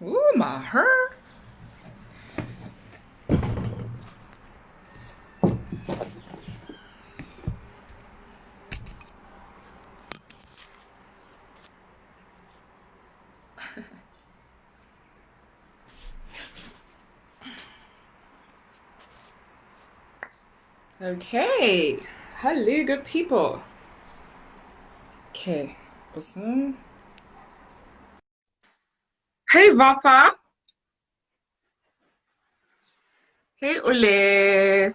Ooh, my hair. Okay. Hello, good people. Okay. Awesome. Hey, Vafa. Hey, Ole.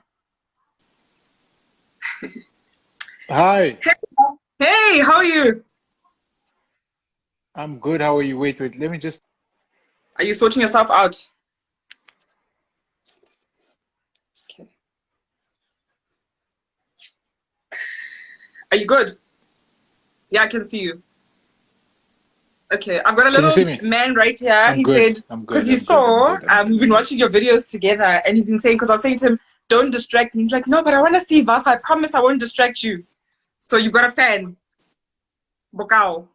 Hi, Hey, hey, how are you? I'm good. How are you? Wait. Let me just. Are you sorting yourself out? Okay. Are you good? Yeah, I can see you. Okay, I've got a Can you little see me? man right here. I'm He good. said, I'm because good. he I'm good. I'm saw good. I'm we've good. been I'm good. watching your videos together, and he's been saying, because I was saying to him, don't distract me. He's like, no, but I want to see Vafa. I promise I won't distract you. So you've got a fan, Bokao.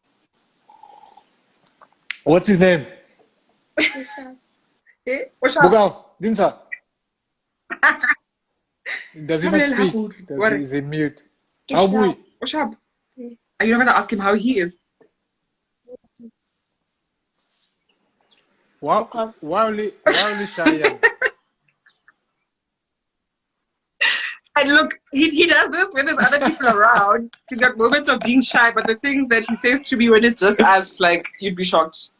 What's his name? Eh? What's up? Bugao. Dinsa. Does he not speak? Does he? What? Is he mute? How bui? What's up? Are you not going to ask him how he is? Wow. Wowly Shayan. And look, he does this when there's other people around. He's got moments of being shy, but the things that he says to me when it's just us, like, you'd be shocked.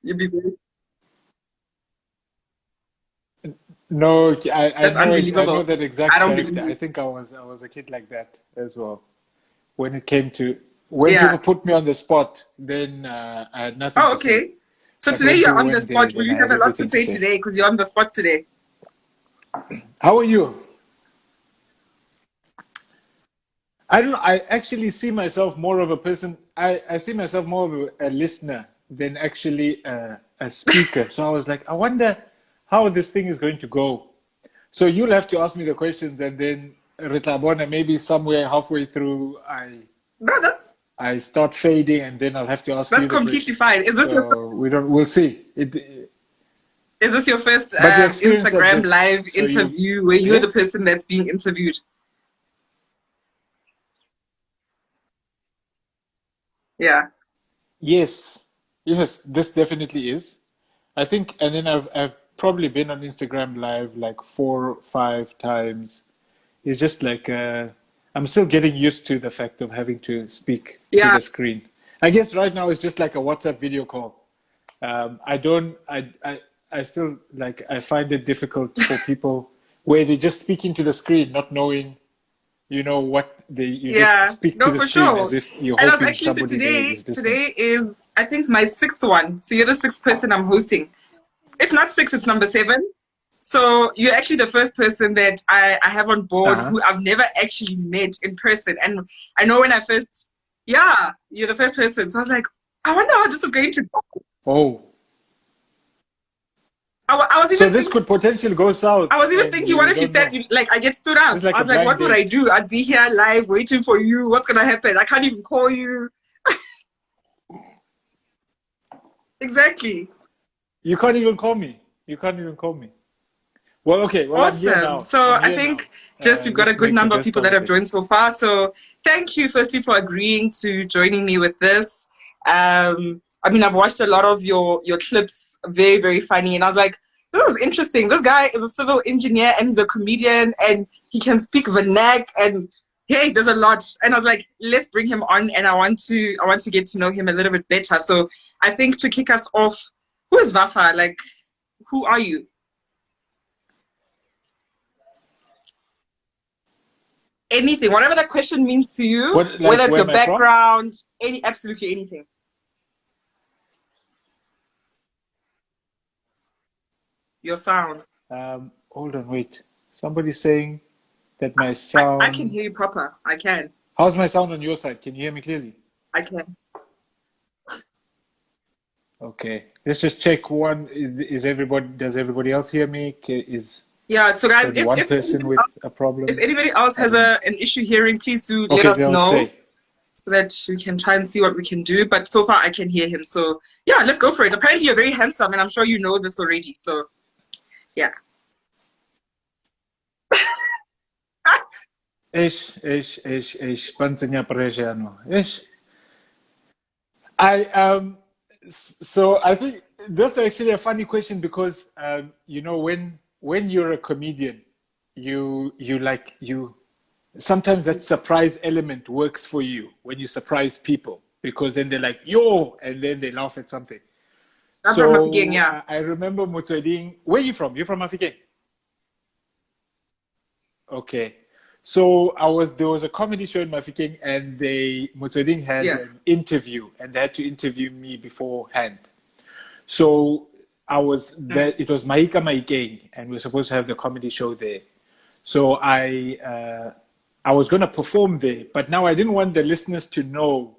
You'd be very, No, that's I know unbelievable. that I exact don't believe character. I you. think I was a kid like that as well. When it came to when people Yeah. put me on the spot, then I had nothing Oh, to say. okay. So But today when you're people on the went there, spot. Will then you I have had a lot to everything to say say. today? Because you're on the spot today. How are you? I don't know. I actually see myself more of a person. I see myself more of a listener than actually a speaker. So I was like, I wonder how this thing is going to go. So you'll have to ask me the questions, and then Ritabona, maybe somewhere halfway through, No, I start fading, and then I'll have to ask that's you the completely fine. questions. So we'll see. Is this your first But you experienced at Instagram this, live so you, interview where you're yeah, the person that's being interviewed? Yeah. yes, yes, this definitely is. I think, and then I've probably been on Instagram Live like 4, 5 times. It's just like I'm still getting used to the fact of having to speak to Yeah. the screen. I guess right now it's just like a WhatsApp video call. I don't, I still like I find it difficult for people where they just speak into the screen, not knowing, what you just Yeah, speak to no, the for screen sure. as if you're And I was hoping actually, so somebody there today, is listening. today is, I think, my sixth one. So you're the sixth person I'm hosting. If not six, it's number seven. So you're actually the first person that I have on board Uh-huh. who I've never actually met in person. And I know when I first, yeah, you're the first person. So I was like, I wonder how this is going to go. Oh, I was so even this thinking, could potentially go south, and what you if you don't said, know. like, I get stood up? It's like I a was like, blind what would I date. do? I'd be here live waiting for you. What's going to happen? I can't even call you. Exactly. You can't even call me. You can't even call me. Well, okay. Well, I'm here Awesome. now. So I'm I here now. think just we've got a Let's good make the number of best people out that of have it. joined so far. So thank you firstly for agreeing to joining me with this. I mean, I've watched a lot of your clips, very, very funny. And I was like, this is interesting. This guy is a civil engineer and he's a comedian and he can speak vernac and hey, there's a lot. And I was like, let's bring him on and I want to get to know him a little bit better. So I think to kick us off, who is Vafa? Like, who are you? Anything, whatever that question means to you, What, like, whether it's where your am I from? background, absolutely anything. Your sound. Hold on, wait. Somebody's saying that my I can sound. hear you proper. I can. How's my sound on your side? Can you hear me clearly? I can. Okay. Let's just check one. Is everybody? Does everybody else hear me? Is Yeah. So guys, only one person with a if problem? anybody else I has don't know. an issue hearing, please do let Okay, us then I'll know. say. so that we can try and see what we can do. But so far, I can hear him. So yeah, let's go for it. Apparently, you're very handsome, and I'm sure you know this already. So yeah. Pantsenya pressure, no. I so I think that's actually a funny question because you know when you're a comedian, you sometimes that surprise element works for you when you surprise people because then they're like yo and then they laugh at something. I'm from Mafikeng, So yeah. I remember Motsweding. Where are you from? You're from Africa? Okay. So there was a comedy show in Mafikeng and Motsweding had Yeah. an interview and they had to interview me beforehand. So I was there, it was Maika Maikeng and we were supposed to have the comedy show there. So I was going to perform there, but now I didn't want the listeners to know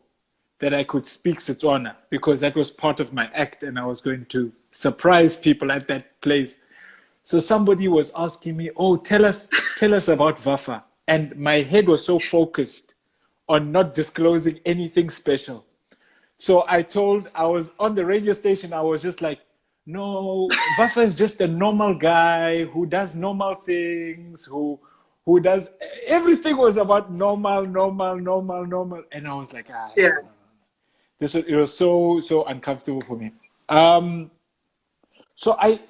that I could speak Setswana because that was part of my act and I was going to surprise people at that place. So somebody was asking me, "Oh, tell us about Vafa," and my head was so focused on not disclosing anything special. So I was on the radio station. I was just like, "No, Vafa is just a normal guy who does normal things, who does everything was about normal, and I was like, Yeah. no. It was so uncomfortable for me. So I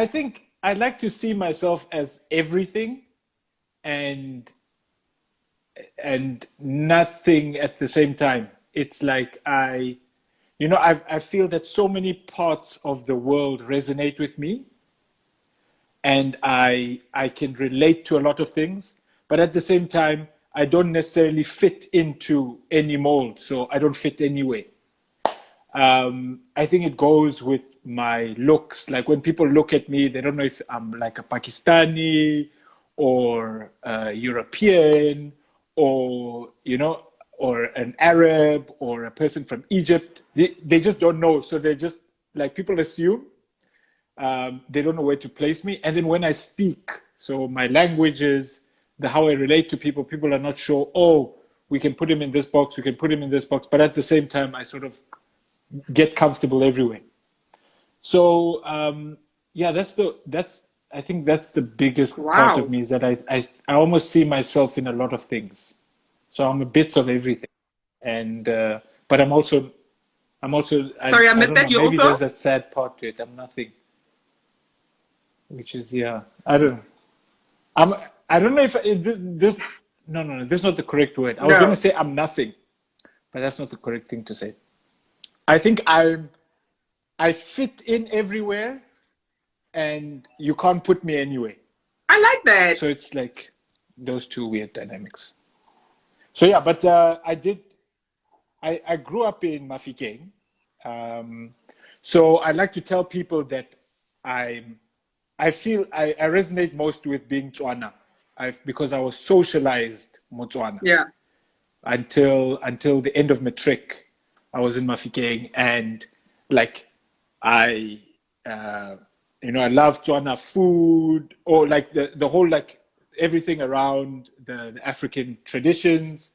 think I like to see myself as everything and nothing at the same time. It's like I feel that so many parts of the world resonate with me and I can relate to a lot of things, but at the same time I don't necessarily fit into any mold, so I don't fit anywhere. I think it goes with my looks. Like when people look at me, they don't know if I'm like a Pakistani or a European or, or an Arab or a person from Egypt. They just don't know. So they're just like people assume they don't know where to place me. And then when I speak, so my languages, how I relate to people, people are not sure, oh, we can put him in this box, we can put him in this box. But at the same time, I sort of get comfortable everywhere. So yeah, I think that's the biggest part of Wow. me is that I almost see myself in a lot of things. So I'm a bit of everything, and but I'm also Sorry, I I missed don't that. know, You maybe also? there's that sad part to it. I'm nothing, which is yeah, I don't know. I'm I don't know if this no, this is not the correct word. I was going to No. say I'm nothing, but that's not the correct thing to say. I think I fit in everywhere and you can't put me anywhere. I like that. So it's like those two weird dynamics. So yeah, but I grew up in Mafikeng. Um, so I like to tell people that I'm, I feel I resonate most with being Tswana. Because I was socialized Motswana Yeah. until the end of matric. I was in Mafikeng and like I I love Tswana food or like the whole like everything around the African traditions.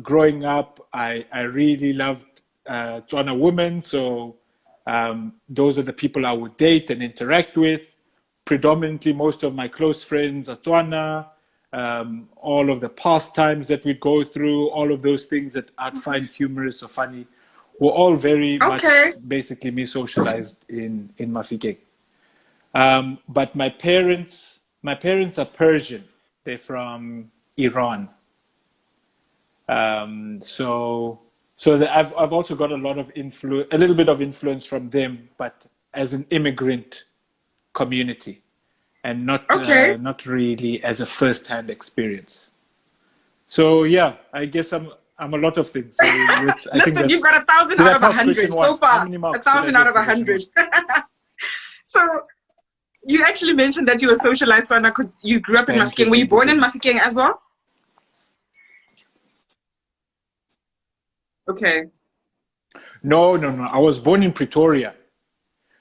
Growing up, I really loved Tswana women, so those are the people I would date and interact with. Predominantly, most of my close friends are Tswana. All of the pastimes that we'd go through, all of those things that I'd find humorous or funny, were all very much Okay. basically me socialized in Mafikeng. But my parents are Persian. They're from Iran. I've also got a lot of a little bit of influence from them, but as an immigrant community, and Okay. not really as a first-hand experience. So yeah, I guess I'm a lot of things. So I think Listen, you've that's. got 1,000 Did out I of a pass question 100 one? so How far. many A marks did I thousand out get of a for question one? hundred. So you actually mentioned that you were socialized, Sana, because you grew up in Thank you, Mafikeng. Were you thank you, born in thank you. Mafikeng as well? Okay. No, no, no. I was born in Pretoria.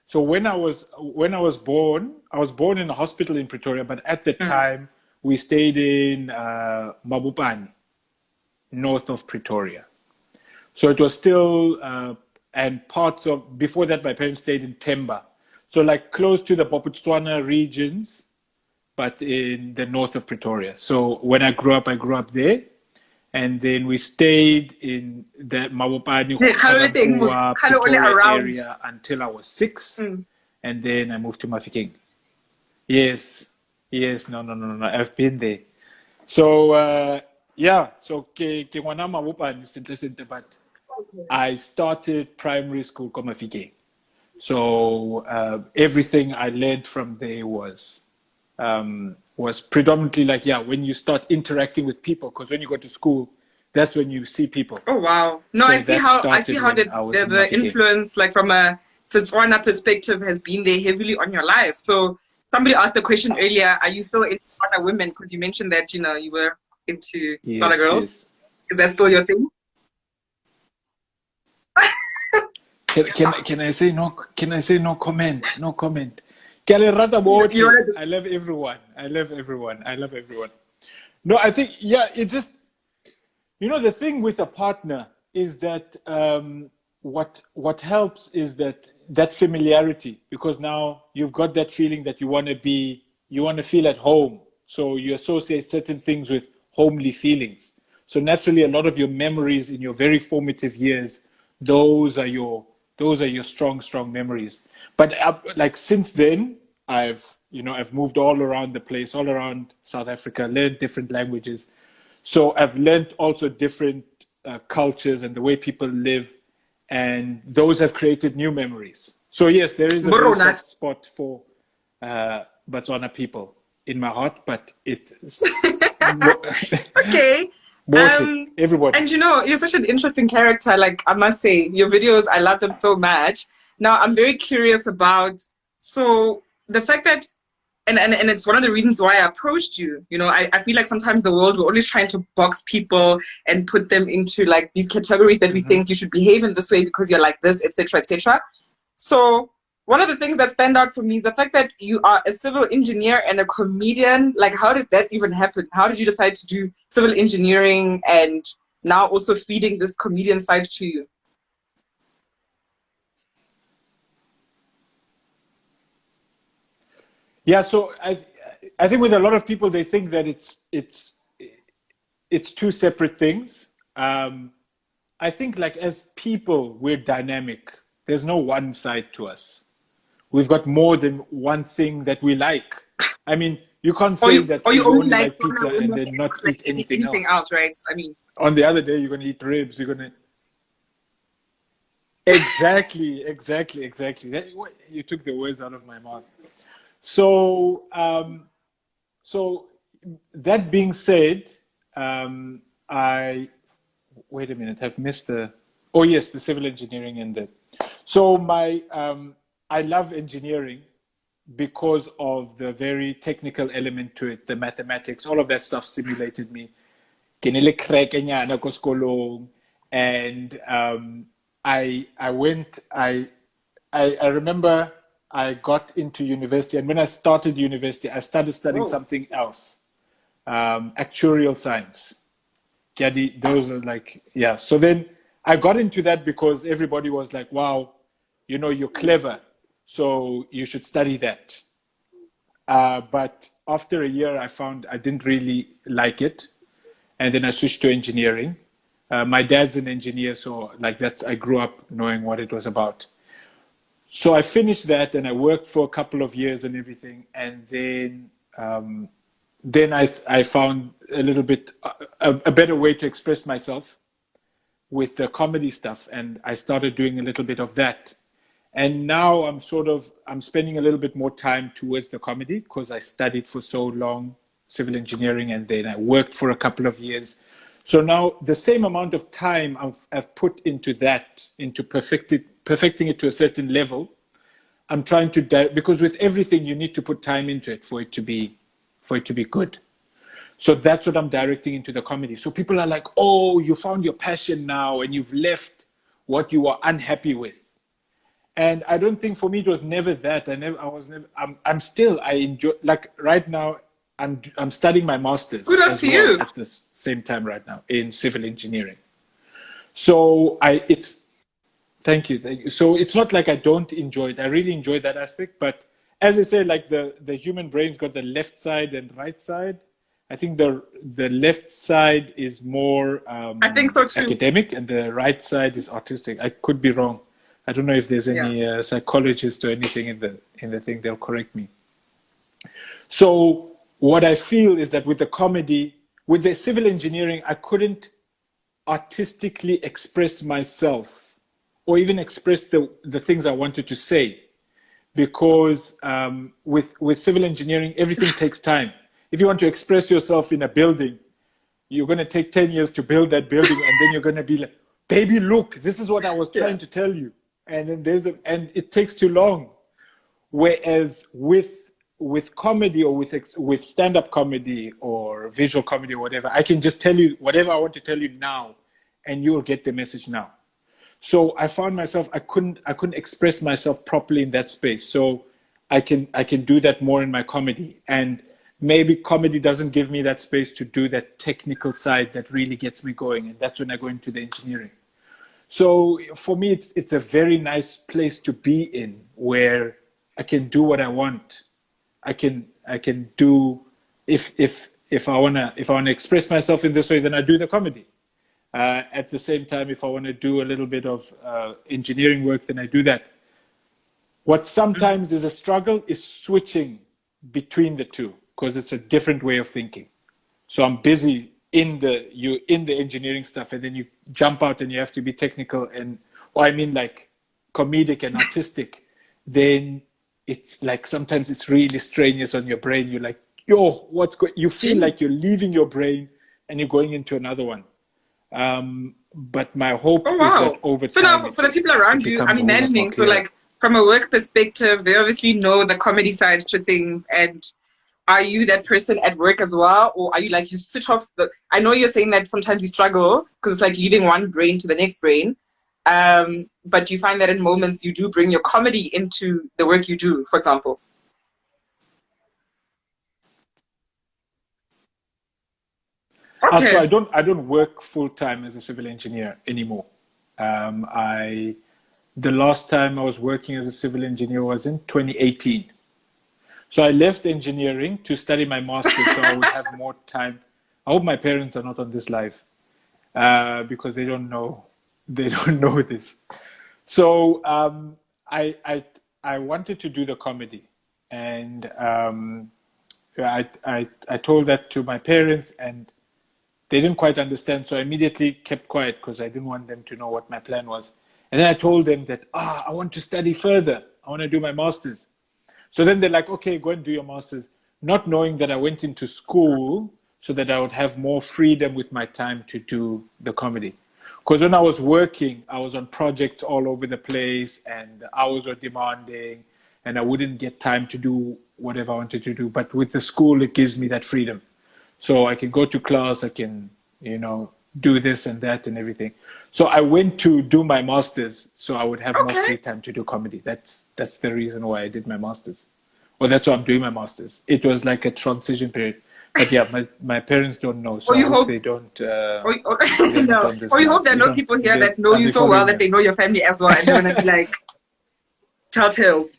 So when I was born in a hospital in Pretoria, but at the Mm. time we stayed in Mabopane. north of Pretoria. So it was still, and parts of, before that, my parents stayed in Temba. So like close to the Bophuthatswana regions, but in the north of Pretoria. So when I grew up there. And then we stayed in the Mabopani, Pretoria around. area until I was 6. Mm. And then I moved to Mafikeng. Yes. No. I've been there. So, yeah. So, ke ngwana Mabopani, simple, but I started primary school at Mafikeng. So, everything I learned from there was predominantly like, when you start interacting with people, because when you go to school, that's when you see people. Oh wow! No, So I see how the influence, like from a Setswana perspective, has been there heavily on your life. So somebody asked a question earlier: are you still into Tswana women? Because you mentioned that you were into Tswana girls. Yes. Is that still your thing? Can I say no? Can I say no comment? No comment. I love everyone. No, I think, it just, the thing with a partner is that what helps is that familiarity, because now you've got that feeling that you want to feel at home. So you associate certain things with homely feelings. So naturally, a lot of your memories in your very formative years, those are your strong memories. But like since then, I've moved all around the place, all around South Africa, learned different languages. So I've learned also different cultures and the way people live, and those have created new memories. So yes, there is a very soft spot for Botswana people in my heart, but it's okay. Everybody. And you're such an interesting character. Like, I must say, your videos, I love them so much. Now, I'm very curious about, so the fact that, and it's one of the reasons why I approached you. I feel like sometimes the world, we're always trying to box people and put them into like these categories that we think you should behave in this way because you're like this, etc., etc. So one of the things that stand out for me is the fact that you are a civil engineer and a comedian. Like, how did that even happen? How did you decide to do civil engineering and now also feeding this comedian side to you? Yeah, so I think with a lot of people, they think that it's two separate things. I think like as people, we're dynamic. There's no one side to us. We've got more than one thing that we like. I mean, you can't say that you only like pizza and then not eat anything else. Right? I mean, on the other day, you're going to eat ribs. You're going to... Exactly. You took the words out of my mouth. So, so that being said, wait a minute, I've missed the civil engineering and the... So I love engineering because of the very technical element to it, the mathematics, all of that stuff stimulated me. And I remember I got into university, and when I started university, I started studying something else, actuarial science. Those are like, so then I got into that because everybody was like, wow, you're clever, so you should study that. But after a year, I found I didn't really like it. And then I switched to engineering. My dad's an engineer, so like I grew up knowing what it was about. So I finished that and I worked for a couple of years and everything. And then I found a little bit, a better way to express myself with the comedy stuff. And I started doing a little bit of that. And now I'm spending a little bit more time towards the comedy because I studied for so long, civil engineering, and then I worked for a couple of years. So now the same amount of time I've put into that, into perfecting it to a certain level, I'm trying to, because with everything you need to put time into it for it to be good. So that's what I'm directing into the comedy. So people are like, oh, you found your passion now and you've left what you were unhappy with. And I don't think for me it was never that. I enjoy, like right now, I'm studying my master's Kudos as to well you. at the same time right now in civil engineering. So thank you, thank you. So it's not like I don't enjoy it. I really enjoy that aspect. But as I say, like the human brain's got the left side and right side. I think the left side is more I think so too. academic, and the right side is artistic. I could be wrong. I don't know if there's Yeah. any psychologist or anything in the thing. They'll correct me. So what I feel is that with the comedy, with the civil engineering, I couldn't artistically express myself or even express the things I wanted to say, because with civil engineering, everything takes time. If you want to express yourself in a building, you're going to take 10 years to build that building, and then you're going to be like, baby, look, this is what I was trying to tell you. And then and it takes too long. Whereas with comedy or with stand-up comedy or visual comedy or whatever, I can just tell you whatever I want to tell you now, and you'll get the message now. So I found myself I couldn't express myself properly in that space. So I can do that more in my comedy, and maybe comedy doesn't give me that space to do that technical side that really gets me going, and that's when I go into the engineering. So for me, it's a very nice place to be in, where I can do what I want. I can do if I wanna express myself in this way, then I do the comedy. At the same time, if I want to do a little bit of engineering work, then I do that. What sometimes is a struggle is switching between the two, because it's a different way of thinking. So I'm busy in the engineering stuff, and then you jump out and you have to be technical or I mean like comedic and artistic. Then it's like sometimes it's really strenuous on your brain. You're like, yo, you feel like you're leaving your brain and you're going into another one. But my hope is that over time. So now, for the people around you, I'm imagining, so like from a work perspective, they obviously know the comedy side to things. And are you that person at work as well, or are you like you switch off I know you're saying that sometimes you struggle because it's like leaving one brain to the next brain. But do you find that in moments you do bring your comedy into the work you do, for example? Okay. So I don't work full time as a civil engineer anymore. The last time I was working as a civil engineer was in 2018. So I left engineering to study my master's, so I would have more time. I hope my parents are not on this live, because they don't know this. So I wanted to do the comedy, and I told that to my parents, and they didn't quite understand. So I immediately kept quiet because I didn't want them to know what my plan was. And then I told them that I want to study further. I want to do my master's. So then they're like, okay, go and do your master's, not knowing that I went into school so that I would have more freedom with my time to do the comedy. Because when I was working, I was on projects all over the place, and the hours were demanding, and I wouldn't get time to do whatever I wanted to do. But with the school, it gives me that freedom. So I can go to class, I can, do this and that and everything. So I went to do my master's so I would have more free time to do comedy. That's the reason why I did my master's. Or that's why I'm doing my master's. It was like a transition period. But yeah, my parents don't know, so I hope they don't. No. Or you hope there are no people here that know you so well that they know your family as well, and they're gonna be like telltales.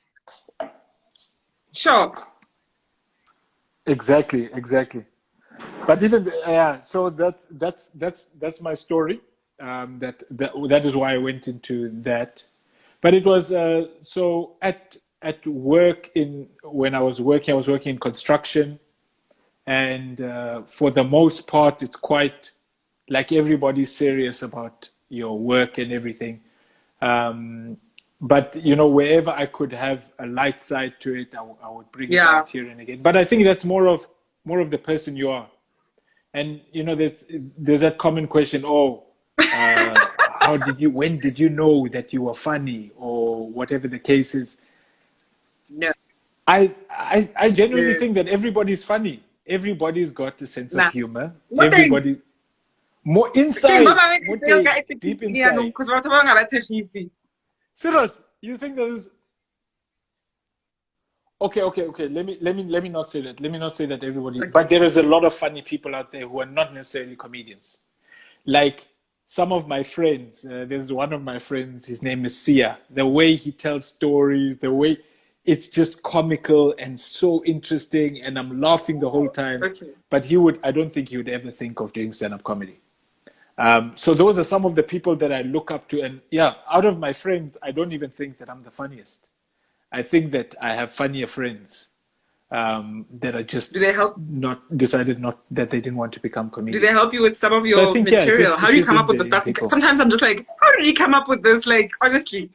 Sure. Exactly. But even so that's my story. That is why I went into that. But it was so at work when I was working in construction, and for the most part, it's quite like everybody's serious about your work and everything. But wherever I could have a light side to it, I would bring it out here and again. But I think that's more of the person you are. And there's that common question, when did you know that you were funny, or whatever the case is? No. I genuinely think that everybody's funny. Everybody's got a sense of humor. Everybody more inside, more deep inside. Serious? You think there is? Okay. Let me not say that. Let me not say that everybody. Okay. But there is a lot of funny people out there who are not necessarily comedians. Like some of my friends, there's one of my friends, his name is Sia. The way he tells stories, the way it's just comical and so interesting, and I'm laughing the whole time. Okay. But I don't think he would ever think of doing stand-up comedy. So those are some of the people that I look up to. And yeah, out of my friends, I don't even think that I'm the funniest. I think that I have funnier friends that are just Do they help? not decided not that they didn't want to become Do comedians. they help you with some of So I your think yeah, material? How it do you is come in up with the in stuff? people. Sometimes I'm just like, how did you come up with this? Like, honestly.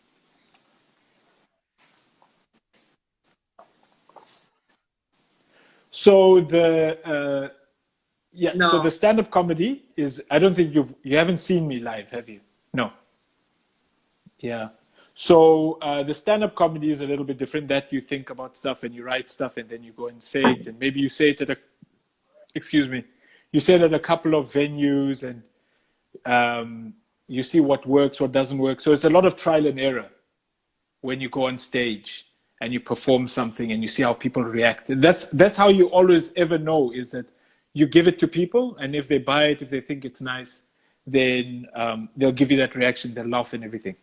So the so the No. stand-up comedy is. I don't think you haven't seen me live, have you? No. Yeah. So the stand-up comedy is a little bit different. That you think about stuff and you write stuff and then you go and say it, and maybe you say it at a excuse me, you say it at a couple of venues, and you see what works, what doesn't work. So it's a lot of trial and error when you go on stage and you perform something and you see how people react. And that's how you always ever know, is that you give it to people, and if they buy it, if they think it's nice, then they'll give you that reaction, they'll laugh and everything.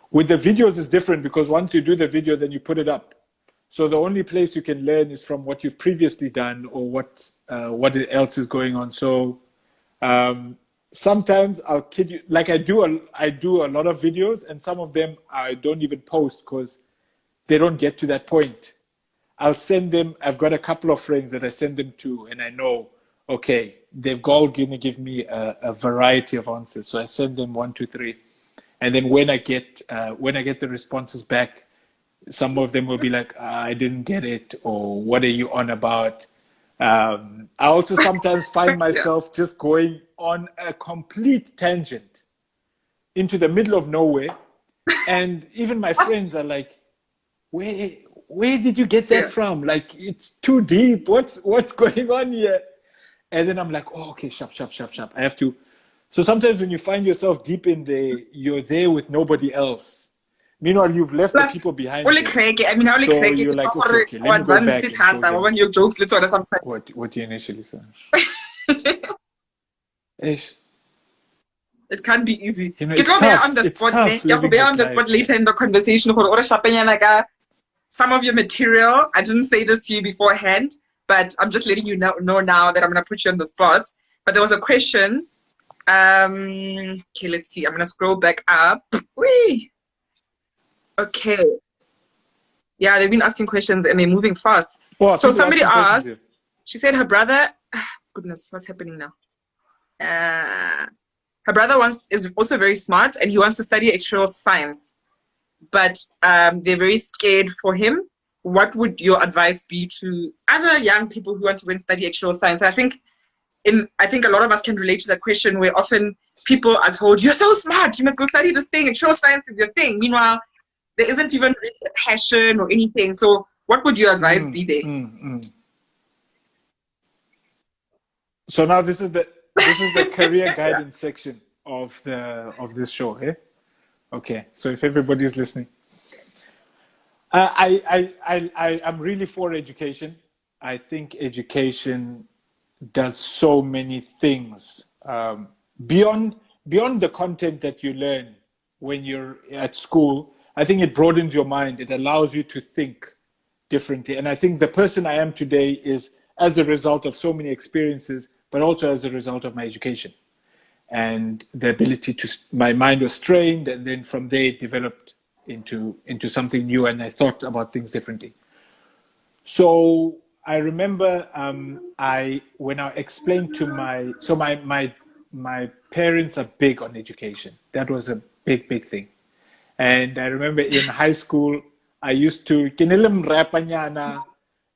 With the videos, it's different because once you do the video, then you put it up. So the only place you can learn is from what you've previously done or what else is going on. So sometimes I'll kid you, like I do a lot of videos, and some of them I don't even post because they don't get to that point. I'll send them. I've got a couple of friends that I send them to, and I know, okay, they've all going to give me a variety of answers. So I send them 1, 2, 3, and then when I get the responses back, some of them will be like, I didn't get it, or what are you on about? I also sometimes find Yeah. myself just going on a complete tangent into the middle of nowhere. And even my friends are like, where did you get that Yeah. from? Like, it's too deep. What's going on here? And then I'm like, oh, okay, sharp. I have to. So sometimes when you find yourself deep in there, you're there with nobody else. Meanwhile, you've left the Plus, people behind only there. cracky. I mean, only So cracky. you're It's like, not okay, let or me go advanced back it and show has them when your jokes little or something. what you initially said. Ish. It can't be easy. Ke It's tlo beya on tough. the It's spot, ne? tough Ke go living beya this on the life. spot later in the conversation. Gore ore shapanyana ka some of your material. I didn't say this to you beforehand, but I'm just letting you know now that I'm gonna put you on the spot. But there was a question. Okay, let's see. I'm gonna scroll back up. Whee! Okay. Yeah, they've been asking questions and they're moving fast. Oh, are So people somebody asking questions here? asked, she said her brother, goodness, what's happening now? Her brother is also very smart and he wants to study actual science, but they're very scared for him. What would your advice be to other young people who want to go and study actual science? I think a lot of us can relate to that question where often people are told, you're so smart, you must go study this thing, actual science is your thing. Meanwhile, there isn't even really a passion or anything. So what would your advice be there? So now this is the career guidance section of this show, eh? Okay. So if everybody's listening, I'm really for education. I think education does so many things beyond the content that you learn when you're at school. I think it broadens your mind. It allows you to think differently. And I think the person I am today is as a result of so many experiences, but also as a result of my education and the ability to. My mind was trained, and then from there it developed into something new, and I thought about things differently. So I remember I when I explained to my parents are big on education. That was a big thing. And I remember in high school I used to kinilim rapanyana,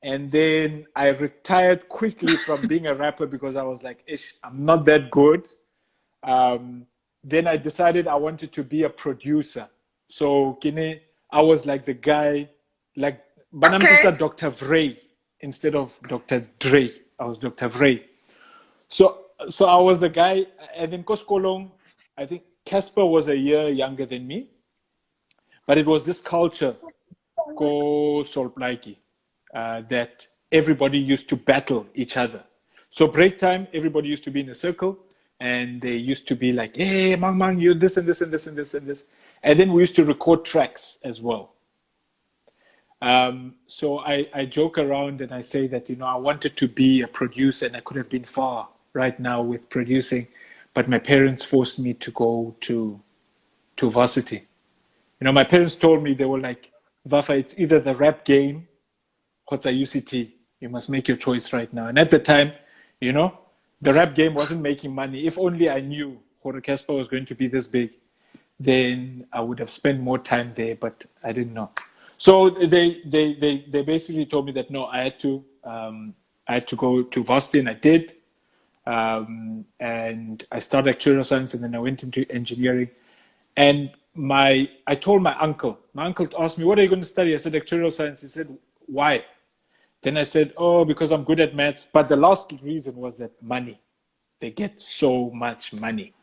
and then I retired quickly from being a rapper because I was like, ish, I'm not that good. Then I decided I wanted to be a producer. So I was like the guy, like Banam Okay. Pizza Dr. Vray instead of Dr. Dre. I was Dr. Vray. So I was the guy, and then Koskolong, I think Casper was a year younger than me, but it was this culture, Ko Solplaiki. that everybody used to battle each other. So break time, everybody used to be in a circle, and they used to be like, "Hey, Mang, you this and this and this and this and this," and then we used to record tracks as well. So I joke around and I say that, I wanted to be a producer and I could have been far right now with producing, but my parents forced me to go to varsity. My parents told me, they were like, "Vafa, it's either the rap game or it's a UCT. You must make your choice right now." And at the time, the rap game wasn't making money. If only I knew Jorge Casper was going to be this big, then I would have spent more time there, but I didn't know. So they basically told me that no, I had to go to varsity, and I did. And I started actuarial science, and then I went into engineering. And I told my uncle. My uncle asked me, "What are you going to study?" I said, "Actuarial science." He said, "Why?" Then I said, "Oh, because I'm good at maths." But the last reason was that money. They get so much money.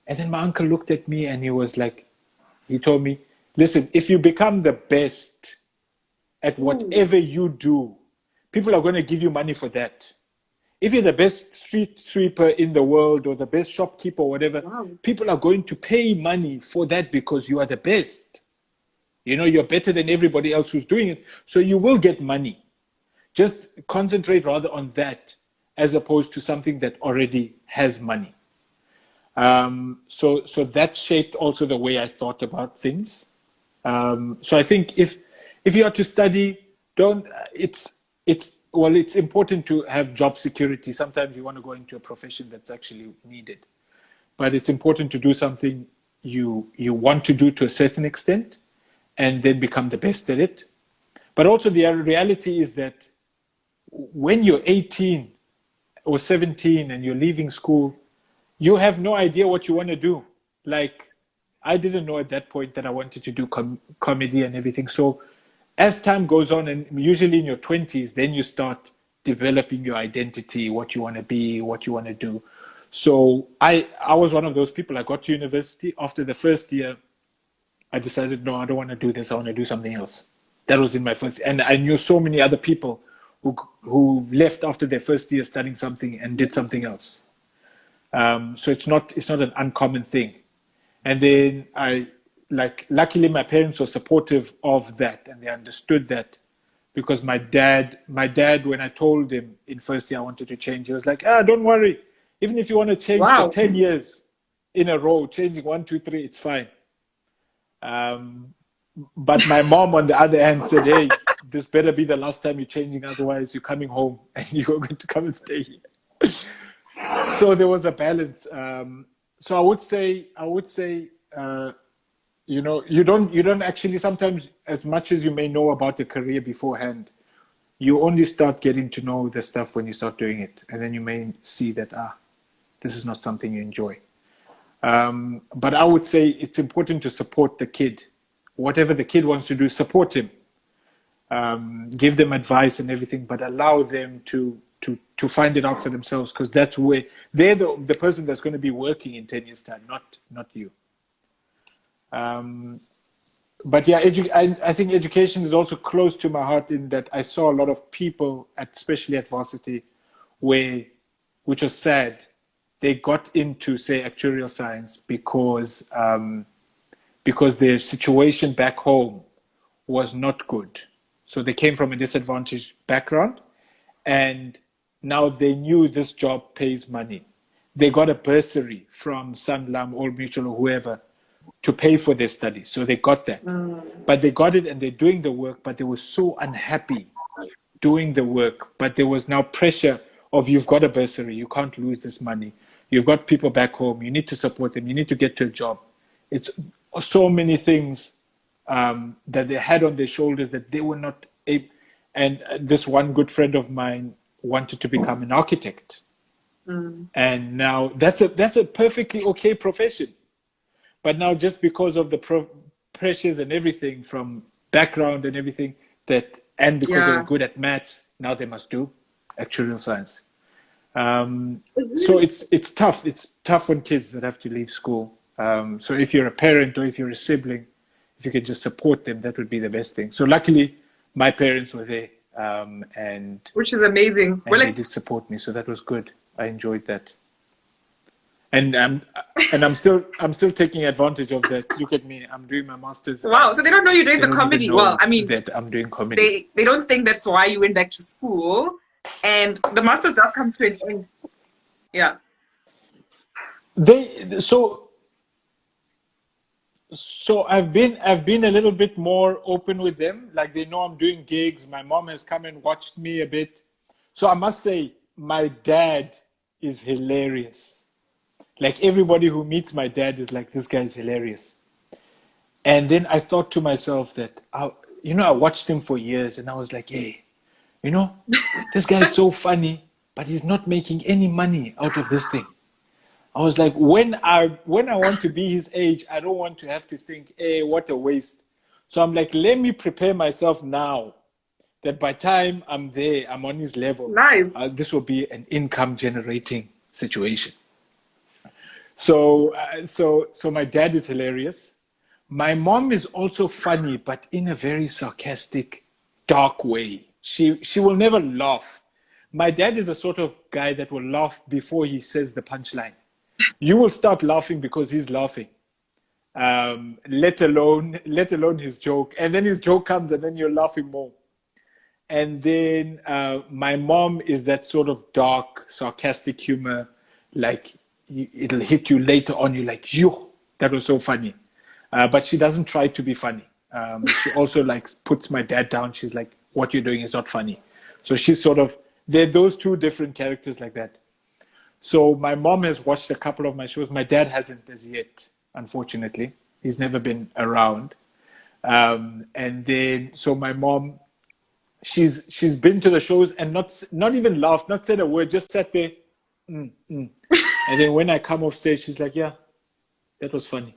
And then my uncle looked at me and he told me, "Listen, if you become the best at whatever you do, people are going to give you money for that. If you're the best street sweeper in the world or the best shopkeeper or whatever, people are going to pay money for that because you are the best. You're better than everybody else who's doing it. So you will get money. Just concentrate rather on that as opposed to something that already has money." So that shaped also the way I thought about things. So I think if you are to study, it's important to have job security. Sometimes you want to go into a profession that's actually needed, but it's important to do something you want to do to a certain extent and then become the best at it. But also the reality is that when you're 18 or 17 and you're leaving school, you have no idea what you want to do. Like, I didn't know at that point that I wanted to do comedy and everything. So as time goes on, and usually in your 20s, then you start developing your identity, what you want to be, what you want to do. So I was one of those people. I got to university. After the first year, I decided, no, I don't want to do this. I want to do something else. That was in my first, and I knew so many other people who left after their first year studying something and did something else. So it's not an uncommon thing. And then luckily my parents were supportive of that, and they understood that, because my dad, when I told him in first year I wanted to change, he was like, "Don't worry. Even if you want to change for 10 years in a row, changing 1, 2, 3, it's fine." But my mom, on the other hand, said, "Hey, this better be the last time you're changing. Otherwise, you're coming home and you're going to come and stay here." So there was a balance. So I would say, you don't actually, sometimes, as much as you may know about the career beforehand, you only start getting to know the stuff when you start doing it. And then you may see that, this is not something you enjoy. But I would say it's important to support the kid. Whatever the kid wants to do, support him. Give them advice and everything, but allow them to find it out for themselves, because that's where they're the person that's going to be working in 10 years' time, not you. But yeah, I think education is also close to my heart, in that I saw a lot of people, especially at varsity, which was sad, they got into, say, actuarial science because their situation back home was not good. So they came from a disadvantaged background, and now they knew this job pays money. They got a bursary from Sanlam, Old Mutual, or whoever, to pay for their studies. So they got that. But they got it, and they're doing the work, but they were so unhappy doing the work. But there was now pressure of, you've got a bursary, you can't lose this money. You've got people back home, you need to support them, you need to get to a job. It's so many things that they had on their shoulders that they were not able. And this one good friend of mine wanted to become an architect. And now that's a perfectly okay profession. But now, just because of the pressures and everything from background and everything, and because they're good at maths, now they must do actuarial science. So it's tough. It's tough on kids that have to leave school. So if you're a parent or if you're a sibling, if you can just support them, that would be the best thing. So luckily, my parents were there, Which is amazing. Well, and they did support me, so that was good. I enjoyed that, and I'm still taking advantage of that. Look at me, I'm doing my masters. wow. So they don't know you're doing They the don't even comedy. Well, know I mean, that I'm doing comedy. they don't think that's why you went back to school, and the masters does come to an end. Yeah. They so I've been a little bit more open with them. Like they know I'm doing gigs. My mom has come and watched me a bit. So I must say, my dad is hilarious. Like everybody who meets my dad is like, this guy's hilarious. And then I thought to myself that, I watched him for years and I was like, hey, you know, this guy's so funny, but he's not making any money out of this thing. I was like, when I want to be his age, I don't want to have to think, hey, what a waste. So I'm like, let me prepare myself now that by time I'm there, I'm on his level. Nice. This will be an income generating situation. So my dad is hilarious. My mom is also funny, but in a very sarcastic, dark way. She will never laugh. My dad is the sort of guy that will laugh before he says the punchline. You will start laughing because he's laughing. Let alone his joke, and then his joke comes, and then you're laughing more. And then my mom is that sort of dark, sarcastic humor, like it'll hit you later on. You're like, yo, that was so funny. But she doesn't try to be funny. She also like puts my dad down. She's like, what you're doing is not funny. So she's sort of, they're those two different characters like that. So my mom has watched a couple of my shows. My dad hasn't as yet, unfortunately. He's never been around. And then, so my mom, she's been to the shows and not even laughed, not said a word, just sat there. And then when I come off stage, she's like, yeah, that was funny.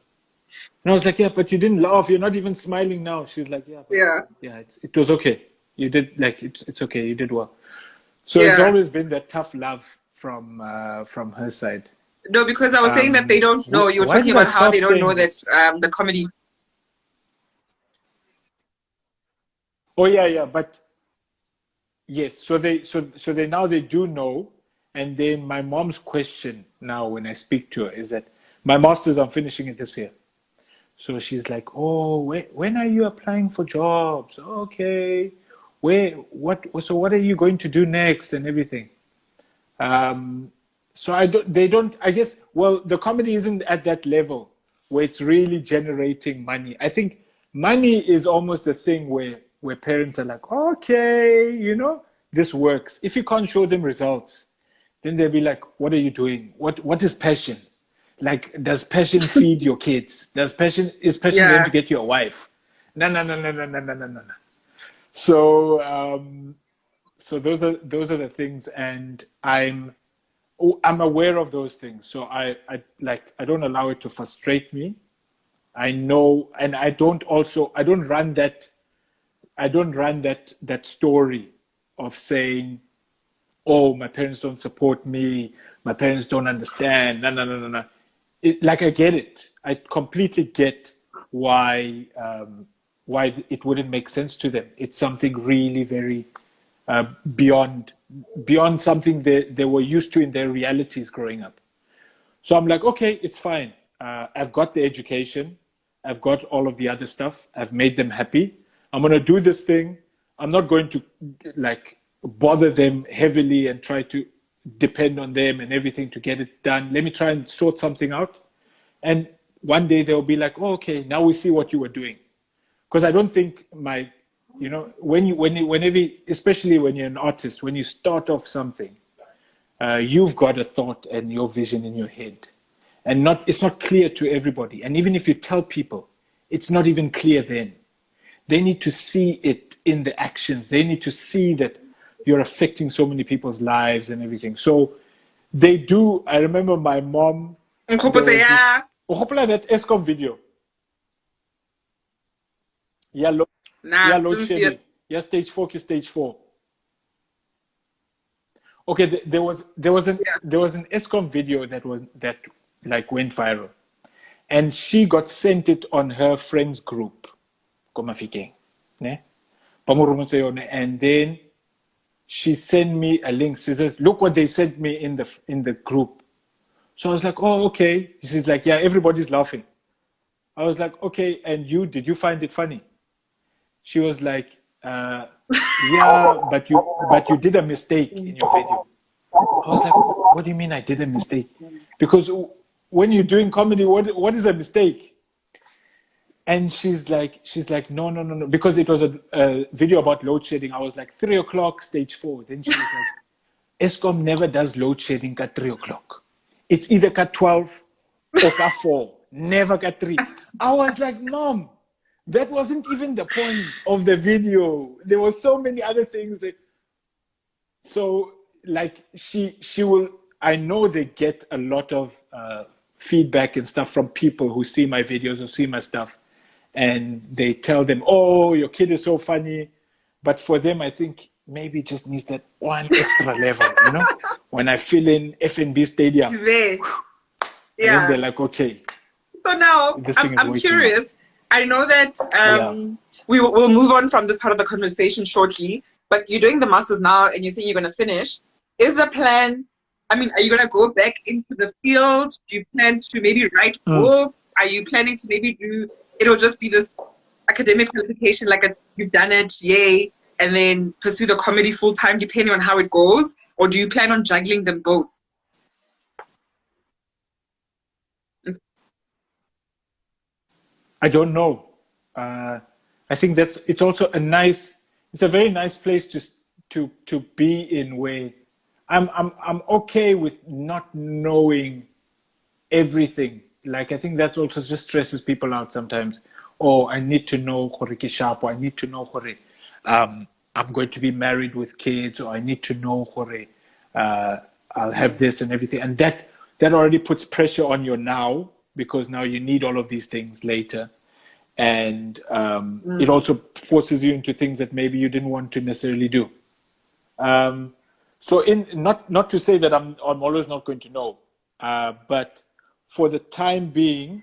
And I was like, yeah, but you didn't laugh. You're not even smiling now. She's like, yeah, Yeah. it was okay. You did like it's okay. You did well. So it's Yeah. always been that tough love from her side. No, because I was saying that they don't know. You were Why talking did I about how start they don't know saying that this? the comedy. Oh yeah, but yes. So they now they do know. And then my mom's question now when I speak to her is that my masters, I'm finishing it this year. So she's like, oh, when are you applying for jobs? Okay. So what are you going to do next and everything? So I guess, well, the comedy isn't at that level where it's really generating money. I think money is almost the thing where parents are like, okay, this works. If you can't show them results, then they'll be like, what are you doing? What is passion? Like, does passion feed your kids? Is passion going Yeah. to get you a wife? No, no, no, no, no, no, no, no, no. So, so those are the things, and I'm aware of those things. So I don't allow it to frustrate me. I know, and I don't run that story of saying, oh, my parents don't support me, my parents don't understand. No, no, no, no, no. Like I get it. I completely get why it wouldn't make sense to them. It's something really very uh, beyond beyond something they were used to in their realities growing up. So I'm like, okay, it's fine. I've got the education. I've got all of the other stuff. I've made them happy. I'm going to do this thing. I'm not going to like bother them heavily and try to depend on them and everything to get it done. Let me try and sort something out. And one day they'll be like, oh, okay, now we see what you were doing. Because I don't think whenever, especially when you're an artist, when you start off something, you've got a thought and your vision in your head, and it's not clear to everybody. And even if you tell people, it's not even clear then. They need to see it in the actions. They need to see that you're affecting so many people's lives and everything. So they do. I remember my mom, there was this, Yeah. that ESCOM video. Yeah, Nah, yeah, load didn't see shedding. it. Yeah, stage 4. Okay, there was an ESCOM video that like went viral, and she got sent it on her friends group. Komafikeng, ne? And then she sent me a link. She says, look what they sent me in the group. So I was like, oh, okay. She's like, yeah, everybody's laughing. I was like, okay, and did you find it funny? She was like, yeah, but you did a mistake in your video. I was like, what do you mean I did a mistake? Because when you're doing comedy, what is a mistake? And she's like, no, because it was a video about load shedding. I was like, 3 o'clock, stage 4. Then she was like, Eskom never does load shedding at 3 o'clock. It's either at 12 or at 4, never at 3. I was like, Mom, that wasn't even the point of the video. There were so many other things. So like she will, I know they get a lot of feedback and stuff from people who see my videos or see my stuff, and they tell them, oh, your kid is so funny. But for them, I think maybe it just needs that one extra level, you know? When I fill in FNB Stadium, yeah. Then they're like, okay. So now, I'm curious. I know that we'll move on from this part of the conversation shortly, but you're doing the masters now and you're saying you're going to finish. Is the plan, I mean, are you going to go back into the field? Do you plan to maybe write books? Are you planning to maybe it'll just be this academic qualification, like you've done it, yay, and then pursue the comedy full time depending on how it goes? Or do you plan on juggling them both? I don't know. I think it's also it's a very nice place to be in, where I'm okay with not knowing everything. Like, I think that also just stresses people out sometimes. Oh, I need to know Hore ke sharp, or I need to know Hore I'm going to be married with kids, or I need to know Hore I'll have this and everything. And that already puts pressure on you now, because now you need all of these things later. And it also forces you into things that maybe you didn't want to necessarily do. So not to say that I'm always not going to know, but for the time being,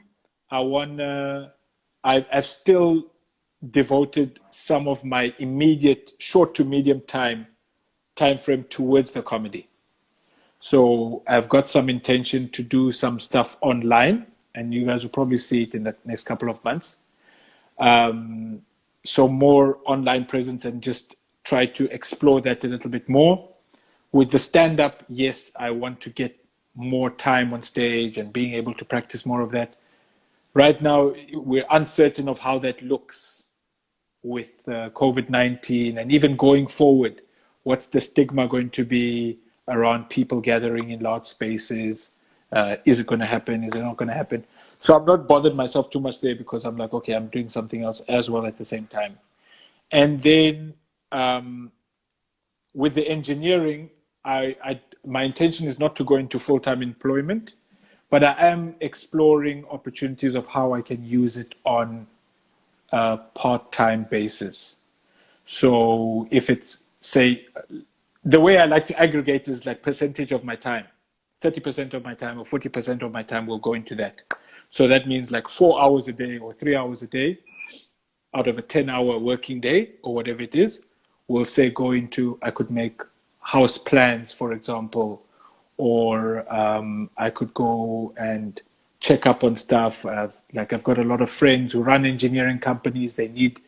I've still devoted some of my immediate short to medium time frame towards the comedy. So I've got some intention to do some stuff online, and you guys will probably see it in the next couple of months. So more online presence, and just try to explore that a little bit more. With the stand-up, yes, I want to get more time on stage and being able to practice more of that. Right now, we're uncertain of how that looks with COVID-19, and even going forward, what's the stigma going to be around people gathering in large spaces? Is it going to happen? Is it not going to happen? So I'm not bothered myself too much there, because I'm like, okay, I'm doing something else as well at the same time. And then with the engineering, my intention is not to go into full-time employment, but I am exploring opportunities of how I can use it on a part-time basis. So if it's, say, the way I like to aggregate is like percentage of my time. 30% of my time or 40% of my time will go into that. So that means like 4 hours a day or 3 hours a day out of a 10-hour working day, or whatever it is, will say go into, I could make house plans, for example, or I could go and check up on stuff. I've got a lot of friends who run engineering companies. They need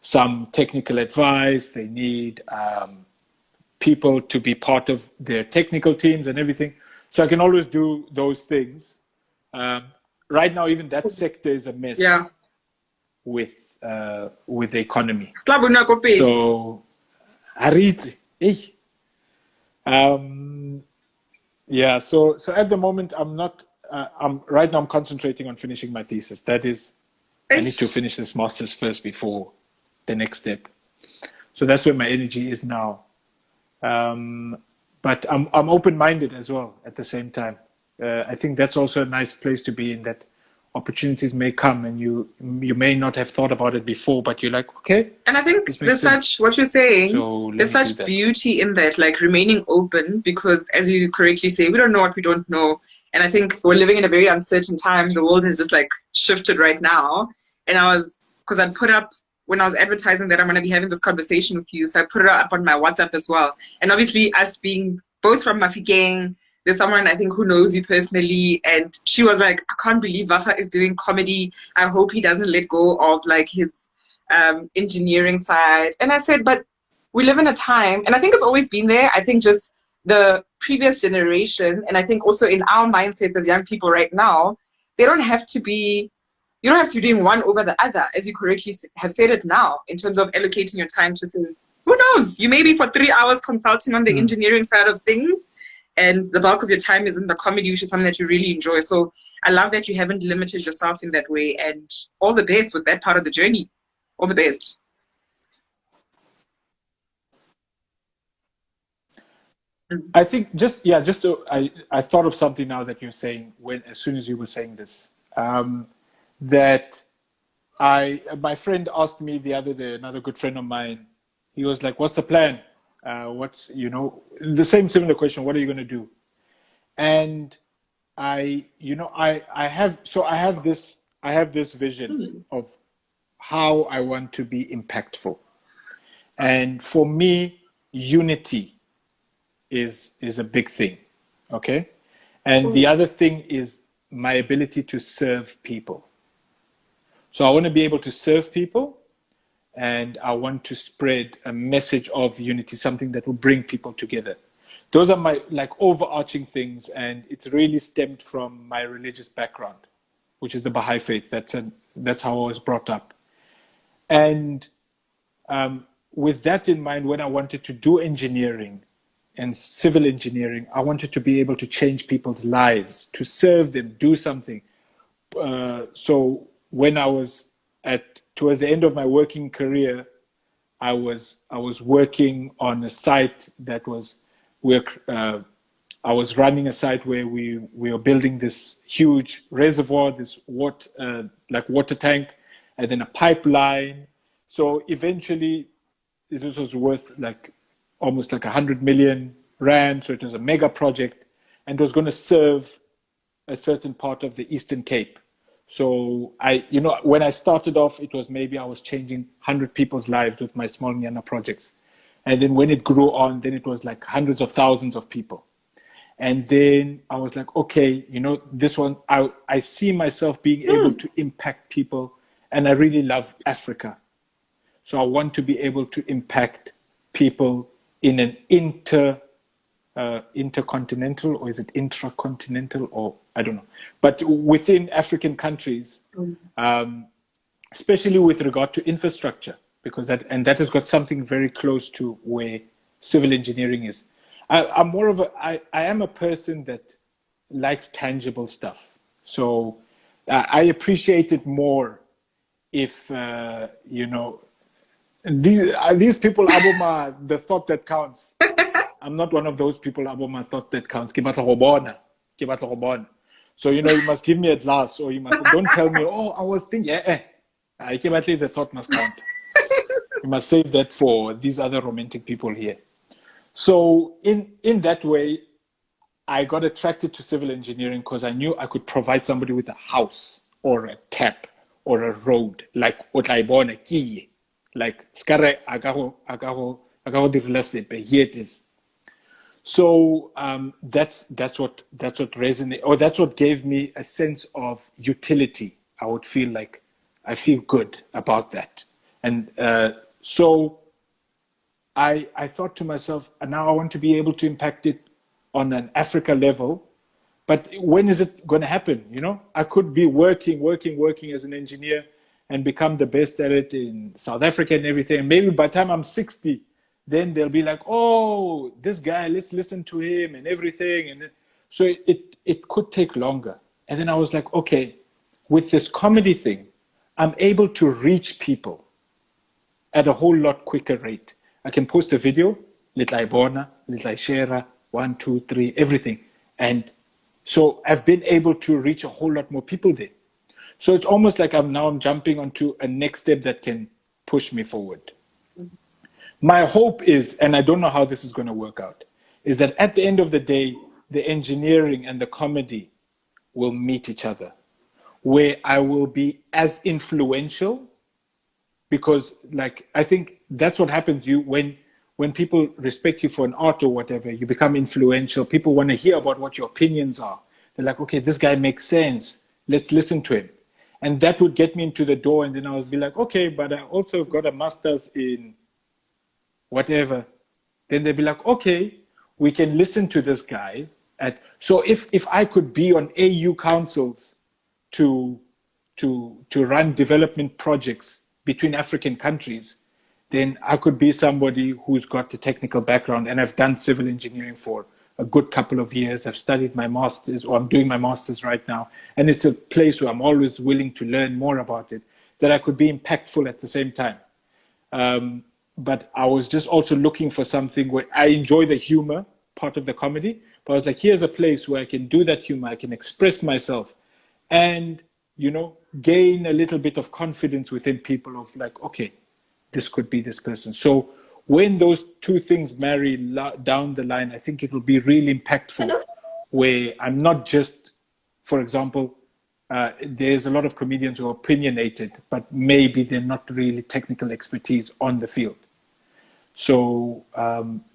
some technical advice. They need people to be part of their technical teams and everything. So I can always do those things. Right now, even that sector is a mess with the economy. So, yeah. So at the moment, I'm not. Right now, I'm concentrating on finishing my thesis. That is, I need to finish this master's first before the next step. So that's where my energy is now. But I'm open-minded as well at the same time. I think that's also a nice place to be in, that opportunities may come and you may not have thought about it before, but you're like, okay. And I think there's such, what you're saying, there's such beauty in that, like remaining open, because as you correctly say, we don't know what we don't know. And I think we're living in a very uncertain time. The world has just like shifted right now. And because I'd put up when I was advertising that I'm going to be having this conversation with you. So I put it up on my WhatsApp as well. And obviously, us being both from Mafikeng, there's someone I think who knows you personally. And she was like, I can't believe Vafa is doing comedy. I hope he doesn't let go of like his engineering side. And I said, but we live in a time, and I think it's always been there. I think just the previous generation, and I think also in our mindsets as young people right now, they don't have to be you don't have to be doing one over the other, as you correctly have said it now, in terms of allocating your time to say, who knows, you may be for 3 hours consulting on the engineering side of things, and the bulk of your time is in the comedy, which is something that you really enjoy. So I love that you haven't limited yourself in that way, and all the best with that part of the journey. All the best. I think I thought of something now that you're saying as soon as you were saying this, that my friend asked me the other day, another good friend of mine, he was like, what's the plan? What's, the similar question, what are you going to do? And I have this vision of how I want to be impactful. And for me, unity is a big thing. Okay. And the other thing is my ability to serve people. So I want to be able to serve people, and I want to spread a message of unity, something that will bring people together. Those are my like overarching things, and it's really stemmed from my religious background, which is the Baha'i faith. That's how I was brought up. And with that in mind, when I wanted to do engineering and civil engineering, I wanted to be able to change people's lives, to serve them, do something. So when I was towards the end of my working career, I was working on a site that was I was running a site where we were building this huge reservoir, this water tank, and then a pipeline. So eventually, this was worth almost 100 million rand. So it was a mega project, and it was going to serve a certain part of the Eastern Cape. So when I started off, it was maybe I was changing 100 people's lives with my small Nyana projects. And then when it grew on, then it was like hundreds of thousands of people. And then I was like, okay, this one, I see myself being able to impact people. And I really love Africa. So I want to be able to impact people in an intercontinental, or is it intracontinental, or I don't know, but within African countries, especially with regard to infrastructure, because that has got something very close to where civil engineering is. I am a person that likes tangible stuff. So I appreciate it more if, these people, Aboma, the thought that counts. I'm not one of those people, Aboma, thought that counts. So, you must give me a glass, or don't tell me, oh, I was thinking, the thought must count. You must save that for these other romantic people here. So in that way, I got attracted to civil engineering because I knew I could provide somebody with a house or a tap or a road, like Otlaibona Key, like Skare Agaho here it is. So that's what resonated, or that's what gave me a sense of utility. I would feel like I feel good about that, and so I thought to myself, now I want to be able to impact it on an Africa level. But when is it going to happen? I could be working as an engineer and become the best at it in South Africa and everything. And maybe by the time I'm 60, then they'll be like, oh, this guy, let's listen to him and everything. And so it could take longer. And then I was like, okay, with this comedy thing, I'm able to reach people at a whole lot quicker rate. I can post a video, little Ibona, little Shera, 1, 2, 3, everything. And so I've been able to reach a whole lot more people there. So it's almost like I'm jumping onto a next step that can push me forward. My hope is, and I don't know how this is going to work out, is that at the end of the day, the engineering and the comedy will meet each other, where I will be as influential, because like I think that's what happens. When people respect you for an art or whatever, you become influential. People want to hear about what your opinions are. They're like, okay, this guy makes sense. Let's listen to him. And that would get me into the door. And then I would be like, okay, but I also got a master's in whatever. Then they'd be like, okay, we can listen to this guy. So if I could be on AU councils to run development projects between African countries, then I could be somebody who's got the technical background. And I've done civil engineering for a good couple of years. I've studied my master's, or I'm doing my master's right now. And it's a place where I'm always willing to learn more about it, that I could be impactful at the same time. But I was just also looking for something where I enjoy the humor part of the comedy. But I was like, here's a place where I can do that humor. I can express myself and, gain a little bit of confidence within people of like, okay, this could be this person. So when those two things marry down the line, I think it will be really impactful, where I'm not just, for example, there's a lot of comedians who are opinionated, but maybe they're not really technical expertise on the field. So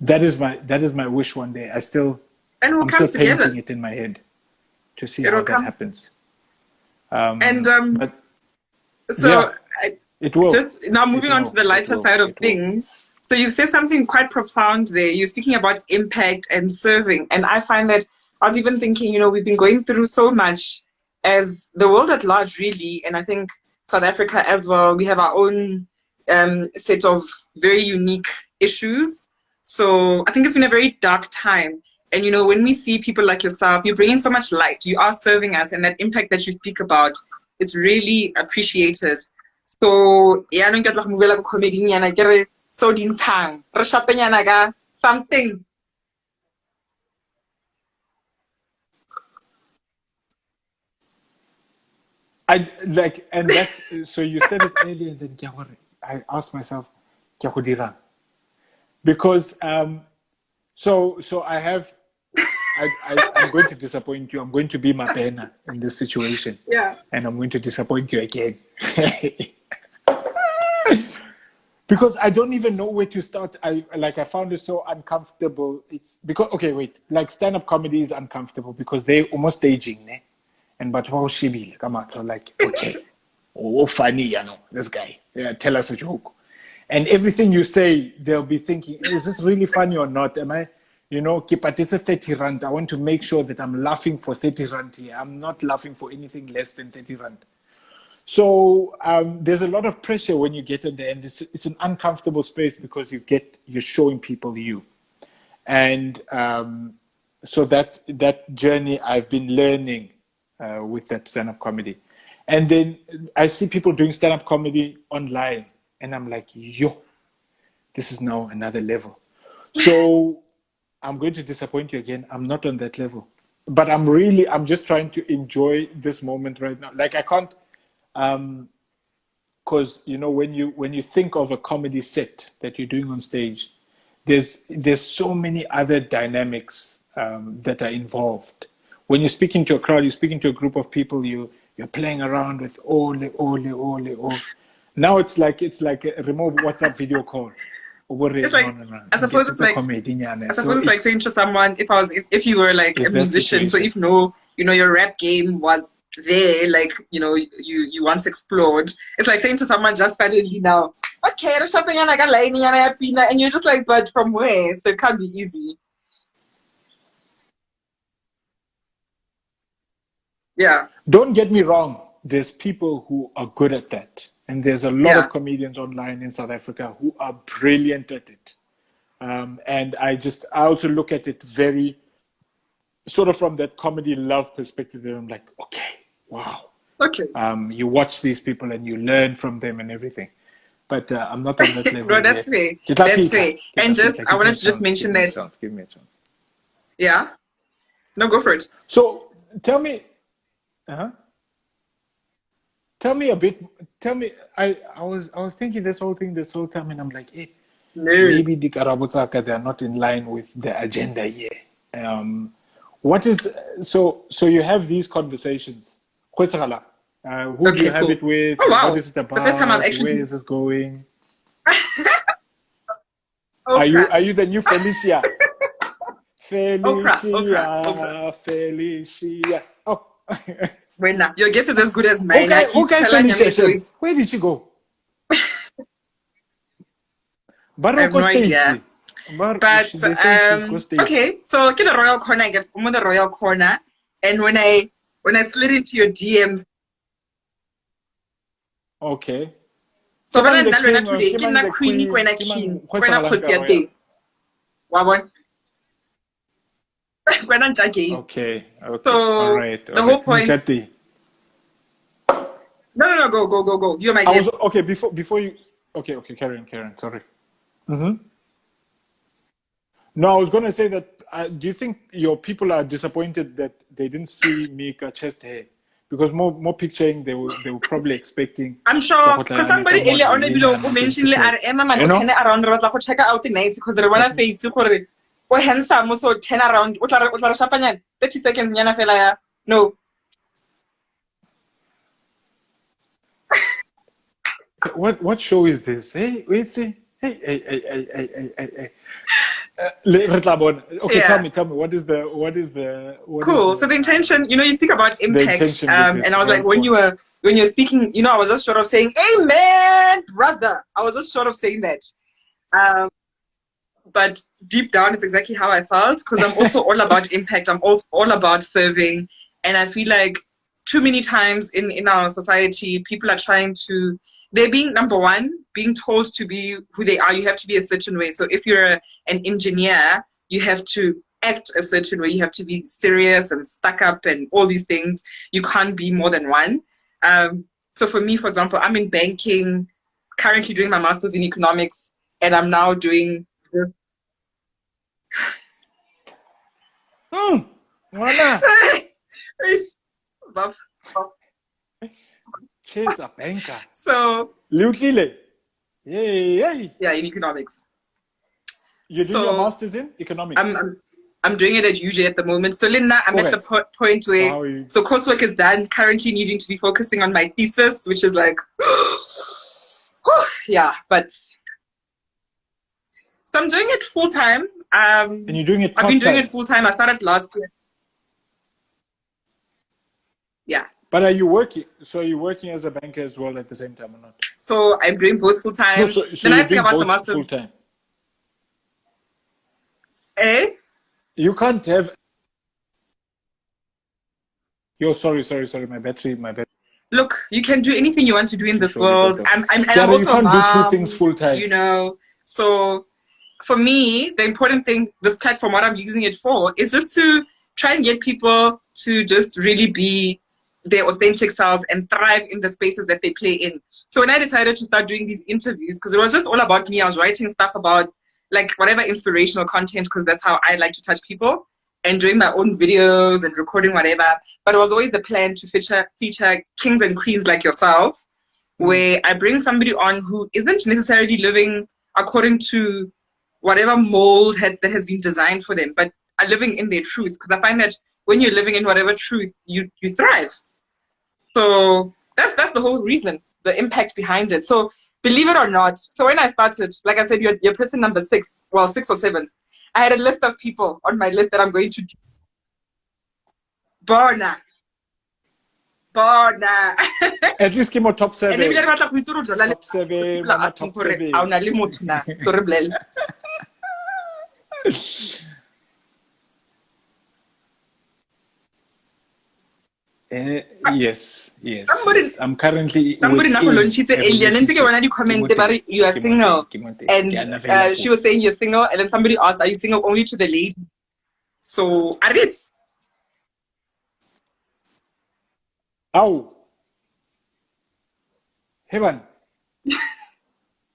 that is my wish one day. I'm still painting it in my head to see how that happens. But, it will. Just now moving on to the lighter side of things. So you've said something quite profound there. You're speaking about impact and serving. And I find that I was even thinking, we've been going through so much as the world at large, really. And I think South Africa as well, we have our own set of very unique issues. So I think it's been a very dark time. And, when we see people like yourself, you bring in so much light. You are serving us, and that impact that you speak about is really appreciated. So, yeah, I don't get like comedy and I get it so dintang. Something. And that's so you said it earlier, and then I asked myself, because so I'm going to disappoint you. I'm going to be my banner in this situation. Yeah. And I'm going to disappoint you again. Because I don't even know where to start. I found it so uncomfortable. It's because, okay, wait, like stand-up comedy is uncomfortable because they're almost staging, ne? And but how she come out like, okay, oh funny, this guy, tell us a joke. And everything you say, they'll be thinking, is this really funny or not? Am I, it's a 30 rand. I want to make sure that I'm laughing for 30 rand here. I'm not laughing for anything less than 30 rand. So there's a lot of pressure when you get in there, and it's an uncomfortable space because you're showing people you. And so that journey I've been learning with that stand-up comedy. And then I see people doing stand-up comedy online, and I'm like, yo, this is now another level. So I'm going to disappoint you again. I'm not on that level. But I'm just trying to enjoy this moment right now. Like I can't, because when you think of a comedy set that you're doing on stage, there's so many other dynamics that are involved. When you're speaking to a crowd, you're speaking to a group of people, you're playing around with ole. Now it's like a remote WhatsApp video call. It's like, I suppose it's like saying to someone, if you were like a musician, so if your rap game was there, like, you once explored, it's like saying to someone just suddenly now, okay, there's something and you're just like, but from where? So it can't be easy. Yeah. Don't get me wrong. There's people who are good at that. And there's a lot of comedians online in South Africa who are brilliant at it. And I also look at it very sort of from that comedy love perspective. And I'm like, okay, wow. Okay. You watch these people and you learn from them and everything. But I'm not on that level. No, that's fair. That's fair. And I wanted to just mention that. Give me a chance. Yeah? No, go for it. So tell me a bit. Tell me. I was thinking this whole time, and I'm like, hey, maybe the Karabutaka, they're not in line with the agenda here. What is so? You have these conversations. Who do you Okay, have cool. it with? Oh What wow, is it it's the first time I've about? Where actually. is this going? Oprah, Are you the new Felicia? Oprah, Oprah. Felicia, Felicia. Oh. Wait now, your guess is as good as mine. Okay, I keep okay, telling Felicia you Shem. it. Where did she go? I have Baroko no States. idea. But They say she's go States. okay, so get the royal corner. I get I'm on the royal corner, and when I slid into your DMs, Okay. so when I The nalwena king, today, ke Kimang nna the queen, queen, kwena king, Kimang kwena Kwetsagalanga kgosi ya royal. teng. Wa bona? Kwena ntja game. Okay, okay. All So right, the all whole right. point. Mchati. No, go. You're my I was guest. okay before you. Okay, carry on. Sorry. No, I was going to say that. Do you think your people are disappointed that they didn't see Mika chest hair? Because more picturing, they were probably expecting. I'm sure because somebody earlier on below mentioned like Emma man You o know? turn around re batla go check out the nice because re bona face gore o handsome so turn around o tla re shapanyana 30 seconds nyana fela ya no. What show is this? Hey, wait, see. Hey. Okay, Yeah. tell me. What is Cool. So the intention, you speak about the impact, intention with and this I was royal like, corn? when you're speaking, I was just short of saying, "Amen, brother." I was just short of saying that, um, but deep down, it's exactly how I felt because I'm also all about impact. I'm also all about serving, and I feel like too many times in our society, people are trying to. They're being number one, being told to be who they are. You have to be a certain way. So if you're an engineer, you have to act a certain way. You have to be serious and stuck up and all these things. You can't be more than one. So for me, for example, I'm in banking, currently doing my master's in economics, and I'm now doing Ngwana, Vafa. chase a banker. So Liutlile. Yay. yeah, in economics. You're doing your So master's in I'm economics. I'm, I'm doing it at UJ at the moment. So Linda, I'm at Okay. the point So where how are you? so coursework is done. Currently needing to be focusing on my thesis, which is like, yeah. But so I'm doing it full time. And you're doing it I've been part doing it time. full time. I started last year. Yeah. But are you working? So are you working as a banker as well at the same time or not? So I'm doing both full No, time. so The you're nice thing doing about the both full masters, time. eh? You can't have. Yo, sorry. My battery. Look, you can do anything you want to do in this Surely got world. off. And I'm Kiara, you also a can't do two things mom, full time. So for me, the important thing, this platform, what I'm using it for, is just to try and get people to just really be their authentic selves and thrive in the spaces that they play in. So when I decided to start doing these interviews, because it was just all about me, I was writing stuff about like whatever inspirational content, because that's how I like to touch people, and doing my own videos and recording whatever. But it was always the plan to feature kings and queens like yourself, where I bring somebody on who isn't necessarily living according to whatever mold that has been designed for them, but are living in their truth. Because I find that when you're living in whatever truth, you thrive. So that's the whole reason, the impact behind it. So believe it or not, so when I started, like I said, you're person number 6, well 6 or 7. I had a list of people on my list that I'm going to do. Bona. At least give me top And maybe seven. batla go itse gore jola le Top seven, people are mama asking top gore seven. a ona le motho na so re bolele. Yes. Somebody I'm currently na go within launchite a alien ntse ke relationship. bona di comment ba re you are single, and she was saying you're single, and then somebody asked, are you single only to the lady? So Aris, Ow. Heaven.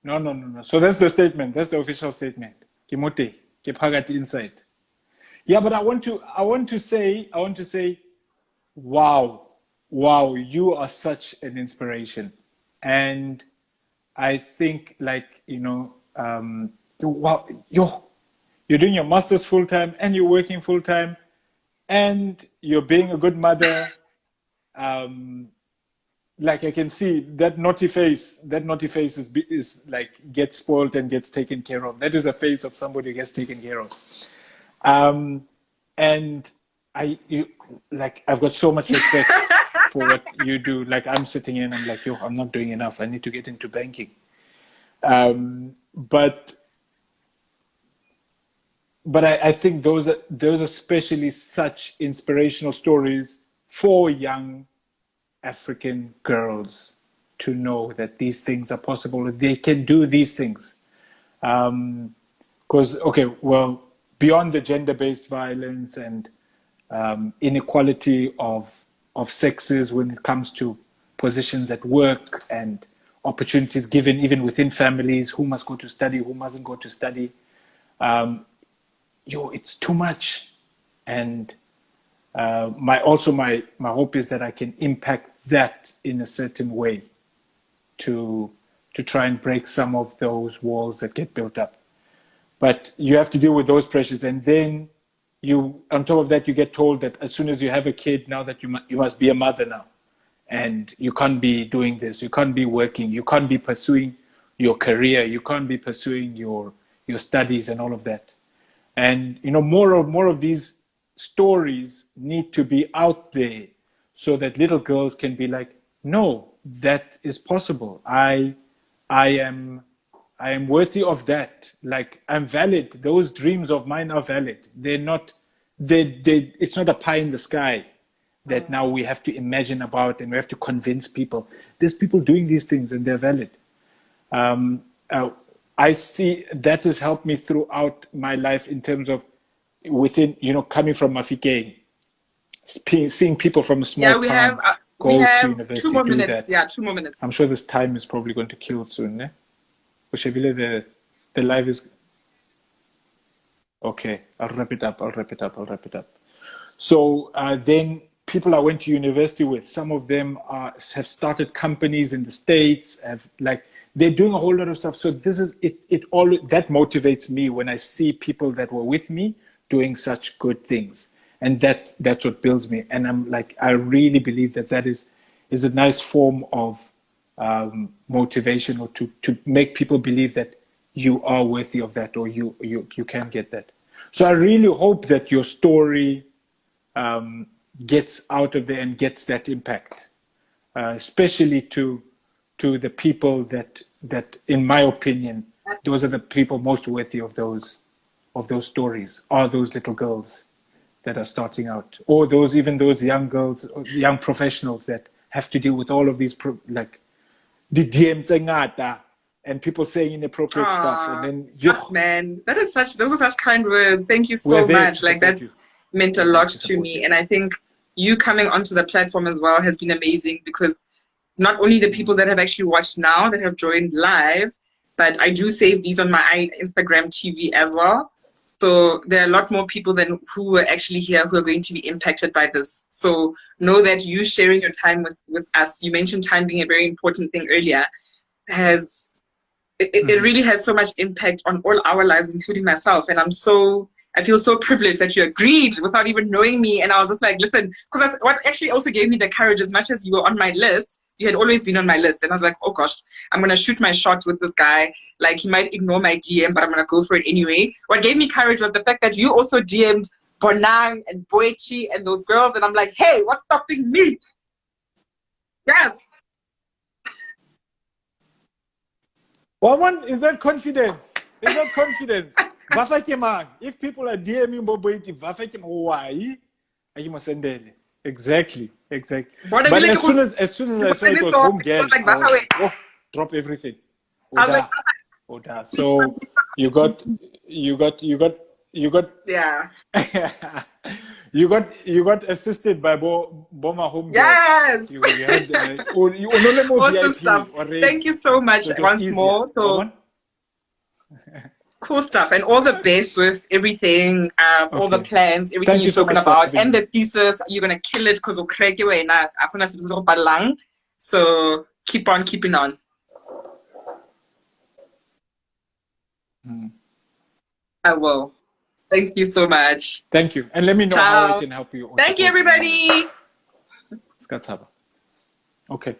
No. So that's the statement. That's the official statement. Kimote. Kepagat inside. Yeah, but I want to say, wow, you are such an inspiration. And I think wow, you're doing your master's full time and you're working full time and you're being a good mother. like I can see that naughty face. That naughty face is like gets spoiled and gets taken care of. That is a face of somebody who gets taken care of. And I've got so much respect for what you do. Like I'm sitting in, I'm like, yo, I'm not doing enough. I need to get into banking. But I think those are especially such inspirational stories for young African girls to know that these things are possible. They can do these things. Because, beyond the gender-based violence and inequality of sexes when it comes to positions at work and opportunities given even within families, who must go to study, who mustn't go to study, it's too much. And my hope is that I can impact that in a certain way to try and break some of those walls that get built up. But you have to deal with those pressures, and then on top of that, you get told that as soon as you have a kid, now that you must be a mother now, and you can't be doing this, you can't be working, you can't be pursuing your career, you can't be pursuing your studies and all of that. And more of these stories need to be out there so that little girls can be like, no, that is possible. I am worthy of that. Like, I'm valid. Those dreams of mine are valid. They're not, it's not a pie in the sky that now we have to imagine about and we have to convince people. There's people doing these things and they're valid. I see that has helped me throughout my life in terms of within, coming from Mafikeng, seeing people from a small town go to university, 2 more do minutes. that. Yeah, 2 more minutes. I'm sure this time is probably going to kill soon, eh? The live is... Okay, I'll wrap it up. So then people I went to university with, some of them have started companies in the States, they're doing a whole lot of stuff. So this is it all that motivates me when I see people that were with me doing such good things. And that's what builds me. And I'm like, I really believe that is a nice form of motivation, or to make people believe that you are worthy of that, or you can get that. So I really hope that your story gets out of there and gets that impact, especially to the people that, in my opinion, those are the people most worthy of those stories, are those little girls that are starting out, or those young girls, or young professionals that have to deal with all of these the DMs and people saying inappropriate stuff, and then man, those are such kind words. Thank you so much. Like, that's meant a lot to me, and I think you coming onto the platform as well has been amazing, because not only the people that have actually watched now, that have joined live, but I do save these on my Instagram TV as well. So there are a lot more people than who were actually here who are going to be impacted by this. So know that you sharing your time with us, you mentioned time being a very important thing earlier, it really has so much impact on all our lives, including myself. And I feel so privileged that you agreed without even knowing me. And I was just like, listen, because that's what actually also gave me the courage. As much as you were on my list, you had always been on my list. And I was like, oh gosh, I'm going to shoot my shot with this guy. Like, he might ignore my DM, but I'm going to go for it anyway. What gave me courage was the fact that you also DM'd Bonang and Boichi and those girls. And I'm like, hey, what's stopping me? Yes. Woman, is that confidence? Is that confidence? Vafa Kemang. If people are DMing Boboiti, Vafa Kemang, why? I must send it. Exactly. But as soon as I saw it was home girl, drop everything. Oda. So you got Yeah. you got assisted by Boma home. Yes. You had, awesome stuff. Already. Thank you so much once more. So cool stuff, and all the best with everything, all the plans, everything you've spoken about, and the thesis. You're gonna kill it because so keep on keeping on. I will. Thank you so much. Thank you, and let me know how I can help you. Thank you, everybody. Okay.